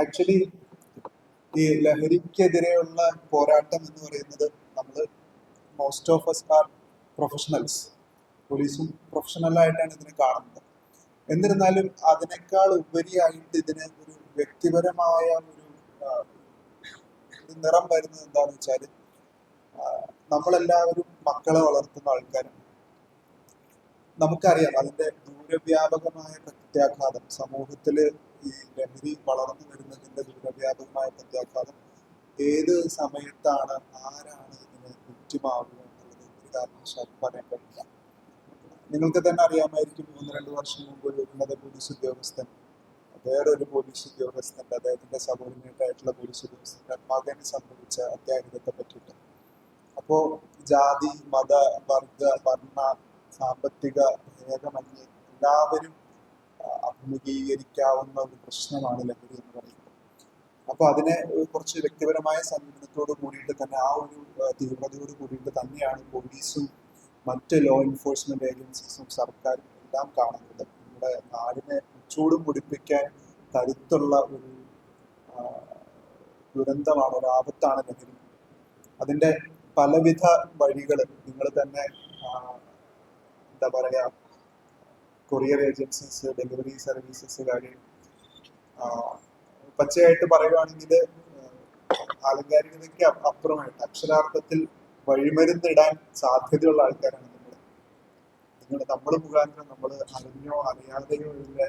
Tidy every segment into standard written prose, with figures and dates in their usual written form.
Actually ഈ ലഹരിക്കെതിരെയുള്ള പോരാട്ടം എന്ന് പറയുന്നത് നമ്മൾ most of us are professionals. പോലീസും പ്രൊഫഷണലായിട്ടാണ് ഇതിനെ കാണുന്നത്. എന്നിരുന്നാലും അതിനേക്കാൾ ഉപരിയായിട്ട് ഇതിന് ഒരു വ്യക്തിപരമായ ഒരു നിറം വരുന്നത് എന്താണെന്ന് വെച്ചാൽ, നമ്മളെല്ലാവരും മക്കളെ വളർത്തുന്ന ആൾക്കാരാണ്. നമുക്കറിയാം അതിന്റെ ദൂരവ്യാപകമായ പ്രത്യാഘാതം സമൂഹത്തിൽ. ഈ ലഹരി വളർന്നു വരുന്നതിന്റെ ദൂരവ്യാപകമായ പ്രത്യാഘാതം ഏത് സമയത്താണ് ആരാണ് ഇതിന് വിറ്റുമാവുക എന്നുള്ളത് ഒരു കാരണവശാലും പറയാൻ കഴിയില്ല. നിങ്ങൾക്ക് തന്നെ അറിയാമായിരിക്കും, 1-2 വർഷം മുമ്പ് ഒരു ഉന്നത പോലീസ് ഉദ്യോഗസ്ഥൻ വേറൊരു പോലീസ് ഉദ്യോഗസ്ഥന്റെ, അദ്ദേഹത്തിന്റെ സബോർഡിനേറ്റ് ആയിട്ടുള്ള പോലീസ് ഉദ്യോഗസ്ഥന്റെ മകന് സംഭവിച്ച അത്യാഹിതത്തെ പറ്റിയിട്ട്. അപ്പോ ജാതി, മത, വർഗ, വർണ്ണ, സാമ്പത്തിക ഭേദമന്യേ എല്ലാവരും അഭിമുഖീകരിക്കാവുന്ന ഒരു പ്രശ്നമാണ് ലഹരി എന്ന് പറയുന്നത്. അപ്പൊ അതിനെ കുറച്ച് വ്യക്തിപരമായ സമീപനത്തോട് കൂടിയിട്ട് തന്നെ, ആ ഒരു തീവ്രതയോട് കൂടിയിട്ട് തന്നെയാണ് പോലീസും മറ്റ് ലോ എൻഫോഴ്സ്മെന്റ് ഏജൻസീസും സർക്കാരും എല്ലാം കാണുന്നത്. നമ്മുടെ നാടിനെ ചൂടും പിടിപ്പിക്കാൻ കരുത്തുള്ള ഒരു ദുരന്തമാണ്, ഒരു ആപത്താണ് ലഹരി. അതിന്റെ പലവിധ വഴികൾ നിങ്ങൾ തന്നെ എന്താ പറയാ, കൊറിയർ ഏജൻസീസ്, ഡെലിവറി സർവീസസ് കാര്യം പച്ചയായിട്ട് പറയുകയാണെങ്കിൽ ആലങ്കാരികതയ്ക്ക് അപ്പുറമായിട്ട് അക്ഷരാർത്ഥത്തിൽ വഴിമരുന്നിടാൻ സാധ്യതയുള്ള ആൾക്കാരാണ് നമ്മൾ മുഖാന്തരം നമ്മൾ അറിഞ്ഞോ അറിയാതെയോ ഇതിന്റെ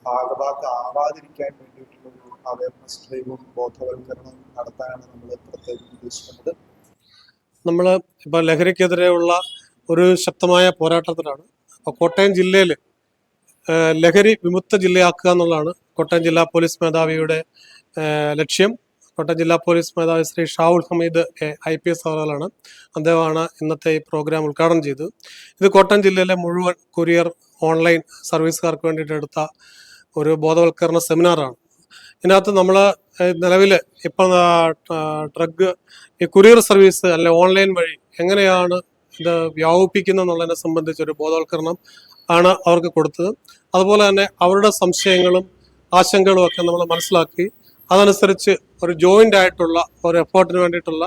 ഭാഗഭാക്കാവാതിരിക്കാൻ വേണ്ടിയിട്ടുള്ള ഒരു അവയർനെസ് ഡ്രൈവും ബോധവൽക്കരണവും നടത്താനാണ് നമ്മൾ പ്രത്യേകം ഉദ്ദേശിക്കുന്നത്. നമ്മൾ ഇപ്പൊ ലഹരിക്കെതിരെയുള്ള ഒരു ശക്തമായ പോരാട്ടത്തിലാണ്. അപ്പൊ കോട്ടയം ജില്ലയിൽ ലഹരി വിമുക്ത ജില്ലയാക്കുക എന്നുള്ളതാണ് കോട്ടയം ജില്ലാ പോലീസ് മേധാവിയുടെ ലക്ഷ്യം. കോട്ടയം ജില്ലാ പോലീസ് മേധാവി ശ്രീ ഷാവുൽ ഹമീദ് IPS അവറാണ്. അദ്ദേഹമാണ് ഇന്നത്തെ ഈ പ്രോഗ്രാം ഉദ്ഘാടനം ചെയ്തത്. ഇത് കോട്ടയം ജില്ലയിലെ മുഴുവൻ കൊറിയർ ഓൺലൈൻ സർവീസുകാർക്ക് വേണ്ടിയിട്ട് എടുത്ത ഒരു ബോധവൽക്കരണ സെമിനാറാണ്. ഇതിനകത്ത് നമ്മൾ നിലവിൽ ഇപ്പം ഡ്രഗ് ഈ കൊറിയർ സർവീസ് അല്ലെ ഓൺലൈൻ വഴി എങ്ങനെയാണ് ഇത് വ്യാപിപ്പിക്കുന്നത് എന്നുള്ളതിനെ സംബന്ധിച്ചൊരു ബോധവൽക്കരണം ആണ് അവർക്ക് കൊടുത്തത്. അതുപോലെ തന്നെ അവരുടെ സംശയങ്ങളും ആശങ്കകളും ഒക്കെ നമ്മൾ മനസ്സിലാക്കി അതനുസരിച്ച് ഒരു ജോയിന്റ് ആയിട്ടുള്ള ഒരു എഫേർട്ടിന് വേണ്ടിയിട്ടുള്ള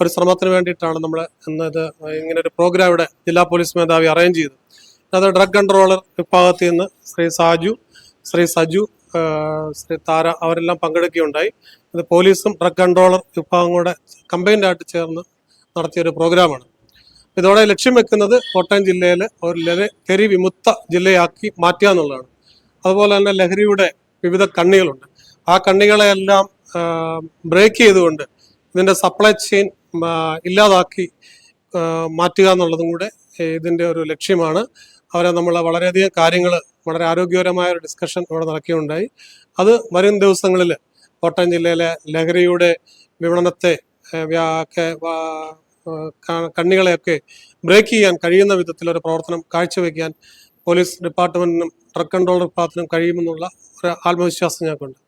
ഒരു ശ്രമത്തിന് വേണ്ടിയിട്ടാണ് നമ്മൾ ഇന്നത് ഇങ്ങനെ ഒരു പ്രോഗ്രാം ഇവിടെ ജില്ലാ പോലീസ് മേധാവി അറേഞ്ച് ചെയ്തത്. അത് ഡ്രഗ് കൺട്രോളർ വിഭാഗത്തിൽ നിന്ന് ശ്രീ സാജു, ശ്രീ സജു, ശ്രീ താര അവരെല്ലാം പങ്കെടുക്കുകയുണ്ടായി. ഇത് പോലീസും ഡ്രഗ് കൺട്രോളർ വിഭാഗം കൂടെ കമ്പൈൻഡ് ആയിട്ട് ചേർന്ന് നടത്തിയൊരു പ്രോഗ്രാമാണ്. ഇതോടെ ലക്ഷ്യം വെക്കുന്നത് കോട്ടയം ജില്ലയിൽ ഒരു ലഹരി വിമുക്ത ജില്ലയാക്കി മാറ്റുക എന്നുള്ളതാണ്. അതുപോലെ തന്നെ ലഹരിയുടെ വിവിധ കണ്ണികളുണ്ട്. ആ കണ്ണികളെല്ലാം ബ്രേക്ക് ചെയ്തുകൊണ്ട് ഇതിന്റെ സപ്ലൈ ചെയിൻ ഇല്ലാതാക്കി മാറ്റുക എന്നുള്ളതും കൂടെ ഇതിന്റെ ഒരു ലക്ഷ്യമാണ്. അവരെ നമ്മൾ വളരെയധികം കാര്യങ്ങൾ, വളരെ ആരോഗ്യകരമായ ഒരു ഡിസ്കഷൻ ഇവിടെ നടക്കുകയുണ്ടായി. അത് വരും ദിവസങ്ങളിൽ കോട്ടയം ജില്ലയിലെ ലഹരിയുടെ വിപണനത്തെ കണ്ണികളെയൊക്കെ ബ്രേക്ക് ചെയ്യാൻ കഴിയുന്ന വിധത്തിലൊരു പ്രവർത്തനം കാഴ്ചവെക്കാൻ പോലീസ് ഡിപ്പാർട്ട്മെന്റിനും ഡ്രഗ് കൺട്രോൾ വിഭാഗത്തിനും കഴിയുമെന്നുള്ള ഒരു ആത്മവിശ്വാസം ഞങ്ങൾക്കുണ്ട്.